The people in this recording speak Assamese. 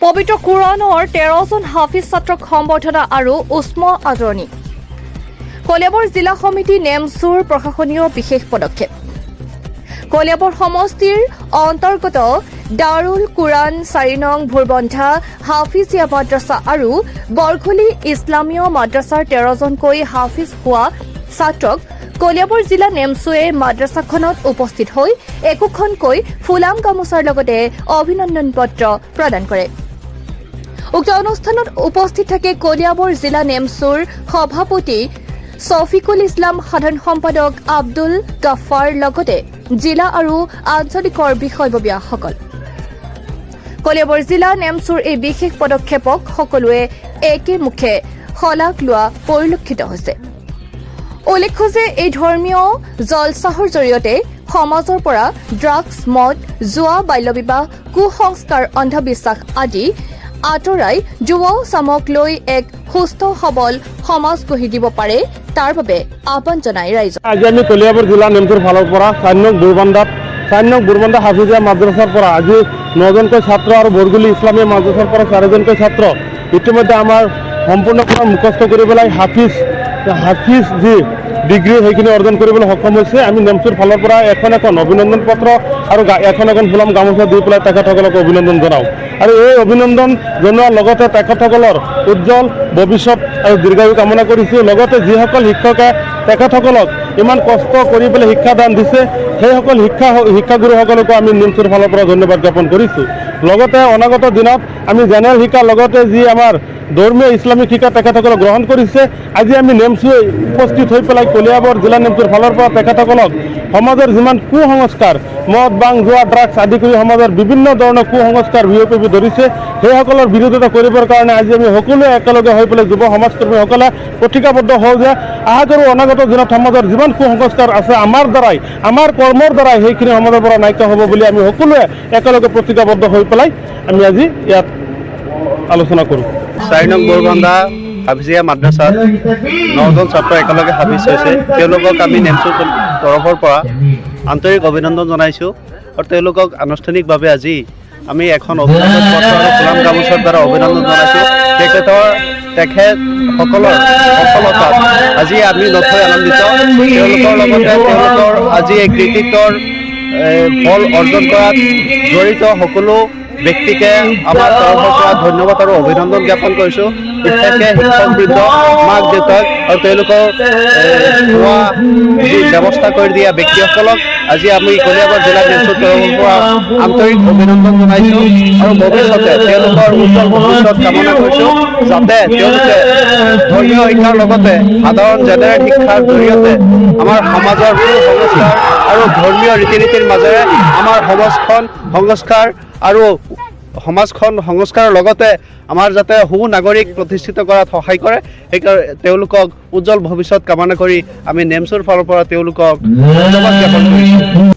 পবিত্ৰ কুৰাণৰ 13জন হাফিজ ছাত্ৰক সম্বৰ্ধনা আৰু উষ্ম আদৰণি। কলিয়াবৰ জিলা সমিতি নেমচুৰ প্ৰশাসনীয় বিশেষ পদক্ষেপ। কলিয়াবৰ সমষ্টিৰ অন্তৰ্গত দাৰুল কুৰাণ 4 নং ভোৰবন্ধা হাফিজিয়া মাদ্ৰাছা আৰু বৰঘলি ইছলামীয় মাদ্ৰাছাৰ 13জনকৈ হাফিজ হোৱা ছাত্ৰক কলিয়াবৰ জিলা নেমচুৱে মাদ্ৰাছাখনত উপস্থিত হৈ একোখনকৈ ফুলাম গামোচাৰ লগতে অভিনন্দন পত্ৰ প্ৰদান কৰে। উক্ত অনুষ্ঠানত উপস্থিত থাকে কলিয়াবৰ জিলা নেমচুৰ সভাপতি শফিকুল ইছলাম, সাধাৰণ সম্পাদক আব্দুল গাফাৰ লগতে জিলা আৰু আঞ্চলিকৰ বিষয়ববীয়াসকল। কলিয়াবৰ জিলা নেমচুৰ এই বিশেষ পদক্ষেপক সকলোৱে একেমুখে শলাগ লোৱা পৰিলক্ষিত হৈছে। উল্লেখ্য যে এই ধৰ্মীয় জলচাহৰ জৰিয়তে সমাজৰ পৰা ড্ৰাগছ, মদ, জুৱা, বাল্যবিবাহ, কুসংস্কাৰ, অন্ধবিশ্বাস আদি আঁতৰাই যুৱ চামক লৈ এক সুস্থ সবল সমাজ গঢ়ি দিব পাৰে, তাৰ বাবে আহ্বান জনাই ৰাইজক। আজি আমি কলিয়াবৰ জিলা নেমচুৰ ফালৰ পৰা 4 নং বুৰবান্ধা হাফিজিয়া মাদ্ৰাছাৰ পৰা আজি 9জনকৈ ছাত্ৰ আৰু বৰগুলি ইছলামী মাদ্ৰাছাৰ পৰা 4জনকৈ ছাত্ৰ ইতিমধ্যে আমাৰ সম্পূৰ্ণকৈ মুখস্থ কৰি পেলাই হাফিজ যি ডিগ্ৰী সেইখিনি অৰ্জন কৰিবলৈ সক্ষম হৈছে। আমি নেমচুৰ ফালৰ পৰা এখন অভিনন্দন পত্ৰ আৰু এখন ফুলাম গামোচা দি পেলাই তেখেতসকলক অভিনন্দন জনাওঁ আৰু এই অভিনন্দন জনোৱাৰ লগতে তেখেতসকলৰ উজ্জ্বল ভৱিষ্যত আৰু দীৰ্ঘায়ু কামনা কৰিছোঁ। লগতে যিসকল শিক্ষকে তেখেতসকলক ইমান কষ্ট কৰি পেলাই শিক্ষাদান দিছে সেইসকল শিক্ষাগুৰুসকলকো আমি নেমচুৰ ফালৰ পৰা ধন্যবাদ জ্ঞাপন কৰিছোঁ। লগতে অনাগত দিনত আমি জেনেৰেল শিক্ষাৰ লগতে যি আমাৰ ধৰ্মীয় ইছলামিক শিক্ষা তেখেতসকলক গ্ৰহণ কৰিছে। আজি আমি নেমচুৱে উপস্থিত হৈ পেলাই কলিয়াবৰ জিলা নেমচুৰ ফালৰ পৰা তেখেতসকলক সমাজৰ যিমান কুসংস্কাৰ, মদ, বাং, জুৱা, ড্ৰাগছ আদি কৰি সমাজৰ বিভিন্ন ধৰণৰ কুসংস্কাৰ বিয়পিব ধৰিছে সেইসকলৰ বিৰোধিতা কৰিবৰ কাৰণে আজি আমি সকলোৱে একেলগে হৈ পেলাই যুৱ সমাজকৰ্মীসকলে প্ৰতিজ্ঞাবদ্ধ হওঁ যে আশা কৰোঁ অনাগত দিনত সমাজৰ যিমান কুসংস্কাৰ আছে আমাৰ দ্বাৰাই, আমাৰ কৰ্মৰ দ্বাৰাই সেইখিনি সমাজৰ পৰা নাইকিয়া হ'ব বুলি আমি সকলোৱে একেলগে প্ৰতিজ্ঞাবদ্ধ হৈ পেলাই আমি আজি ইয়াত আলোচনা কৰোঁ। 4 নং বুৰবান্ধা হাফিজিয়া মাদ্ৰাছাত 9জন ছাত্ৰ একেলগে হাফিজ হৈছে। তেওঁলোকক আমি নেমচুৰ তৰফৰ পৰা আন্তৰিক অভিনন্দন জনাইছোঁ আৰু তেওঁলোকক আনুষ্ঠানিকভাৱে আজি আমি এখন অভিনন্দন পত্ৰ আৰু ফুলাম গামোচাৰ দ্বাৰা অভিনন্দন জনাইছোঁ। তেখেতসকলৰ সফলতাত আজি আমি নথৈ আনন্দিত। তেওঁলোকৰ লগতে তেওঁলোকৰ আজি এই কৃতিত্বৰ ফল অৰ্জন কৰাত জড়িত সকলো ব্যক্তিকে আমাৰ তৰফৰ পৰা ধন্যবাদ আৰু অভিনন্দন জ্ঞাপন কৰিছোঁ। বিশেষকৈ শিক্ষকবৃন্দ, মাক দেউতাক আৰু তেওঁলোকৰ খোৱা যি ব্যৱস্থা কৰি দিয়া ব্যক্তিসকলক আজি আমি কলিয়াবৰ জিলা নেমচুৰ তৰফৰ পৰা আন্তৰিক অভিনন্দন জনাইছোঁ আৰু ভৱিষ্যতে তেওঁলোকৰ উজ্জ্বল ভৱিষ্যত কামনা কৰিছোঁ, যাতে তেওঁলোকে ধৰ্মীয় শিক্ষাৰ লগতে সাধাৰণ জেনেৰেল শিক্ষাৰ জৰিয়তে আমাৰ সমাজৰ কুসংস্কাৰ আৰু ধৰ্মীয় ৰীতি নীতিৰ মাজেৰে আমাৰ সমাজখন সংস্কাৰৰ লগতে আমাৰ যাতে সু-নাগৰিক প্ৰতিষ্ঠিত কৰাত সহায় কৰে, সেইকাৰণে তেওঁলোকক উজ্জ্বল ভৱিষ্যত কামনা কৰি আমি নেমচুৰ ফালৰ পৰা তেওঁলোকক ধন্যবাদ জ্ঞাপন কৰিছোঁ।